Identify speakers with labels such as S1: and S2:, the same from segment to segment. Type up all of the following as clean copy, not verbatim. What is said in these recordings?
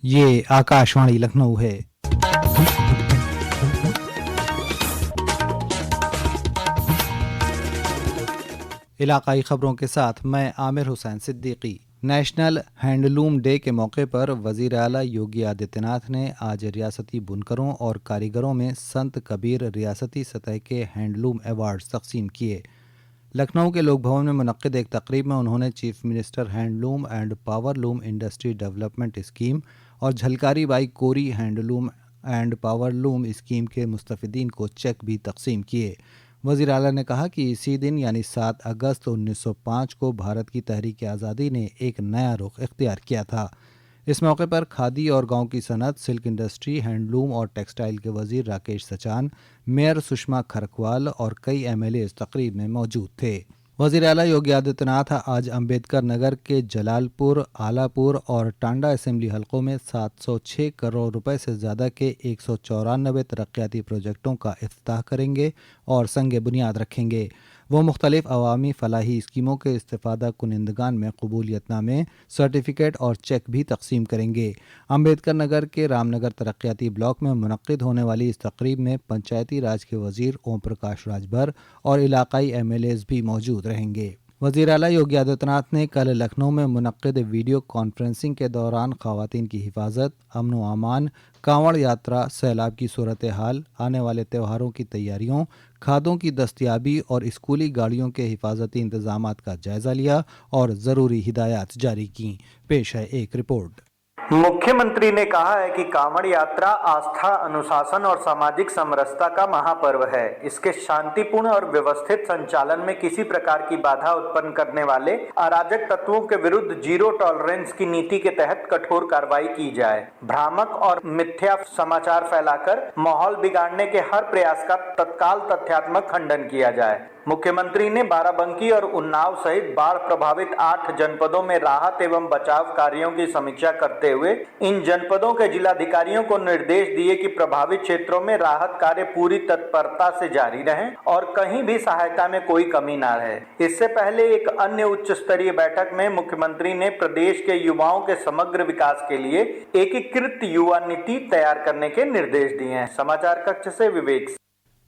S1: ये आकाशवाणी लखनऊ है। इलाकाई खबरों के साथ मैं Aamir Hussain Siddiqui. National handloom day के मौके पर वज़ीर आला योगी आदित्यनाथ ने आज रियासती बुनकरों और कारीगरों में संत कबीर रियासती सतह के हैंडलूम अवार्ड्स तकसीम किए। लखनऊ के लोक भवन में मुनक्किद एक तकरीब में उन्होंने chief minister handloom and powerloom industry development scheme और Jhalkari Bai Kori handloom and powerloom scheme के मुस्तफ़ीदीन को चेक भी तकसीम किए। वज़ीर आला ने कहा कि इसी दिन यानी 7 अगस्त 1905 को भारत की तहरीक आज़ादी ने एक नया रुख इख्तियार किया था। इस मौके पर खादी और गांव की सनत, सिल्क इंडस्ट्री, हैंडलूम और टेक्सटाइल के वजीर राकेश सचान, मेयर सुषमा खरकवाल और कई एमएलए इस तकरीब में मौजूद थे। वज़ीर आला योगी आदित्यनाथ आज अंबेडकर नगर के जलालपुर, आलापुर और टांडा असेंबली हलकों में 706 करोड़ रुपए से ज़्यादा के 194 तरक्याती प्रोजेक्टों का इफ्तिताह करेंगे और संग बुनियाद रखेंगे। वो मुख्तलिफ अवामी फलाही स्कीमों के इस्तेफादा कुनिंदगान में कबूलियतनामे, सर्टिफिकेट और चेक भी तकसीम करेंगे। अंबेडकर नगर के रामनगर तरक्याती ब्लॉक में मुनक्किद होने वाली इस तकरीब में पंचायती राज के वजीर ओम प्रकाश राजभर और इलाकाई एमएलएज भी मौजूद रहेंगे। वज़ीर आला योगी आदित्यनाथ ने कल लखनऊ में मुनक्किद वीडियो कॉन्फ्रेंसिंग के दौरान ख़वातीन की हिफाजत, अमन व अमान, कांवड़ यात्रा, सैलाब की सूरत हाल, आने वाले त्योहारों की तैयारियों, खादों की दस्तयाबी और स्कूली गाड़ियों के हिफाजती इंतजामात का जायज़ा लिया और ज़रूरी हिदायत जारी की। पेश है एक रिपोर्ट।
S2: मुख्यमंत्री ने कहा है कि कांवड़ यात्रा आस्था, अनुशासन और सामाजिक समरसता का महापर्व है। इसके शांतिपूर्ण और व्यवस्थित संचालन में किसी प्रकार की बाधा उत्पन्न करने वाले अराजक तत्वों के विरुद्ध जीरो टॉलरेंस की नीति के तहत कठोर कार्रवाई की जाए। भ्रामक और मिथ्या समाचार फैलाकर माहौल बिगाड़ने के हर प्रयास का तत्काल तथ्यात्मक खंडन किया जाए। मुख्यमंत्री ने बाराबंकी और उन्नाव सहित बाढ़ प्रभावित 8 जनपदों में राहत एवं बचाव कार्यों की समीक्षा करते हुए इन जनपदों के जिलाधिकारियों को निर्देश दिए कि प्रभावित क्षेत्रों में राहत कार्य पूरी तत्परता से जारी रहें और कहीं भी सहायता में कोई कमी न रहे। इससे पहले एक अन्य उच्च स्तरीय बैठक में मुख्यमंत्री ने प्रदेश के युवाओं के समग्र विकास के लिए एकीकृत युवा नीति तैयार करने के निर्देश दिए हैं। समाचार कक्ष से विवेक।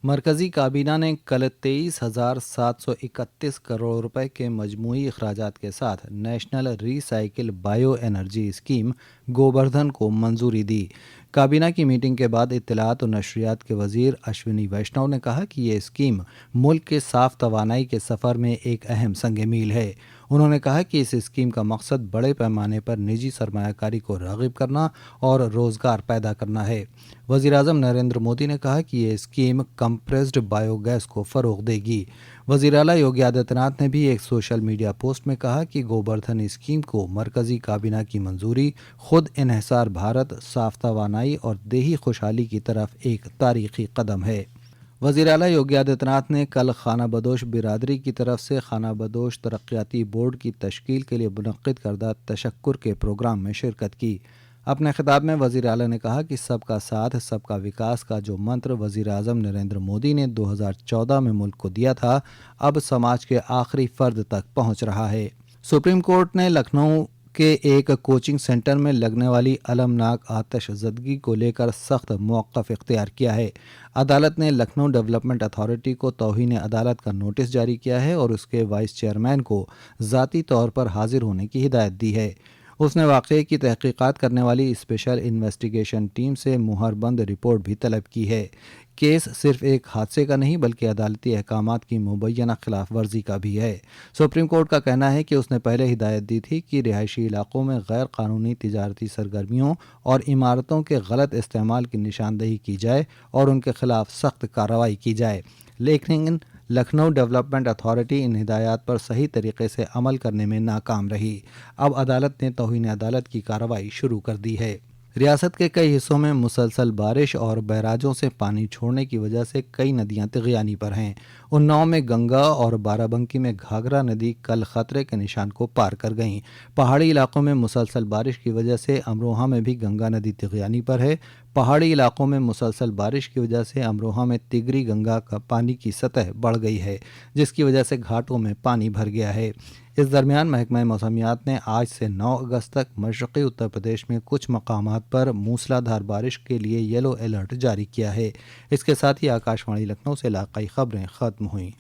S1: मरकज़ी काबीना ने कल 23,731 करोड़ रुपए के मजमूई अखराजात के साथ national recycle bio energy scheme Govardhan को मंजूरी दी। काबीना की मीटिंग के बाद इत्तलात और नशरियात के वजीर अश्विनी वैष्णव ने कहा कि ये स्कीम मुल्क के साफ तवानाई के सफ़र में एक अहम संग मील है। उन्होंने कहा कि इस स्कीम का मकसद बड़े पैमाने पर निजी सरमायाकारी को राग़िब करना और रोज़गार पैदा करना है। वज़ीर-ए-आज़म नरेंद्र मोदी ने कहा कि ये स्कीम कंप्रेस्ड बायोगैस को फ़रोग़ देगी। वज़ीर आला योगी आदित्यनाथ ने भी एक सोशल मीडिया पोस्ट में कहा कि गोवर्धन स्कीम को मरकज़ी काबीना की मंजूरी खुद इन्हिसार भारत, साफ तवानाई और देही खुशहाली की तरफ एक तारीख़ी कदम है। वज़ीर आला योगी आदित्यनाथ ने कल खाना बदोश बिरादरी की तरफ से खाना बदोश तरक्याती बोर्ड की तश्कील के लिए मुनक्किद करदा तशक्कुर के प्रोग्राम में शिरकत की। अपने खिताब में वज़ीर आला ने कहा कि सबका साथ सबका विकास का जो मंत्र वज़ीर आज़म नरेंद्र मोदी ने 2014 में मुल्क को दिया था, अब समाज के आखिरी फ़र्द तक पहुंच रहा है। सुप्रीम कोर्ट ने लखनऊ के एक कोचिंग सेंटर में लगने वाली अलमनाक आतिशज़दगी को लेकर सख्त मौक़िफ़ इख्तियार किया है। अदालत ने लखनऊ डेवलपमेंट अथॉरिटी को तौहीन अदालत का नोटिस जारी किया है और उसके वाइस चेयरमैन को ज़ाती तौर पर हाजिर होने की हिदायत दी है। उसने वाक़ये की तहक़ीक़ात करने वाली स्पेशल इन्वेस्टिगेशन टीम से मुहरबंद रिपोर्ट भी तलब की है। केस सिर्फ एक हादसे का नहीं बल्कि अदालती अहकामात की मुबैना खिलाफ वर्जी का भी है। सुप्रीम कोर्ट का कहना है कि उसने पहले हिदायत दी थी कि रिहायशी इलाकों में गैर कानूनी तिजारती सरगर्मियों और इमारतों के गलत इस्तेमाल की निशानदेही की जाए और उनके खिलाफ सख्त कार्रवाई की जाए, लेकिन लखनऊ डेवलपमेंट अथॉरिटी इन हिदायत पर सही तरीके से अमल करने में नाकाम रही। अब अदालत ने तौहीन अदालत की कार्रवाई शुरू कर दी है। रियासत के कई हिस्सों में मुसलसल बारिश और बैराजों से पानी छोड़ने की वजह से कई नदियां तिग़यानी पर हैं। उन्नाव में गंगा और बाराबंकी में घाघरा नदी कल खतरे के निशान को पार कर गईं। पहाड़ी इलाकों में मुसलसल बारिश की वजह से अमरोहा में भी गंगा नदी तिग़यानी पर है। پہاڑی علاقوں میں مسلسل بارش کی وجہ سے امروہہ میں تگری گنگا کا پانی کی سطح بڑھ گئی ہے، جس کی وجہ سے گھاٹوں میں پانی بھر گیا ہے۔ اس درمیان محکمہ موسمیات نے آج سے 9 اگست تک مشرقی اتر پردیش میں کچھ مقامات پر موسلا دھار بارش کے لیے یلو الرٹ جاری کیا ہے۔ اس کے ساتھ ہی آکاشوانی لکھنؤ سے علاقائی خبریں ختم ہوئیں۔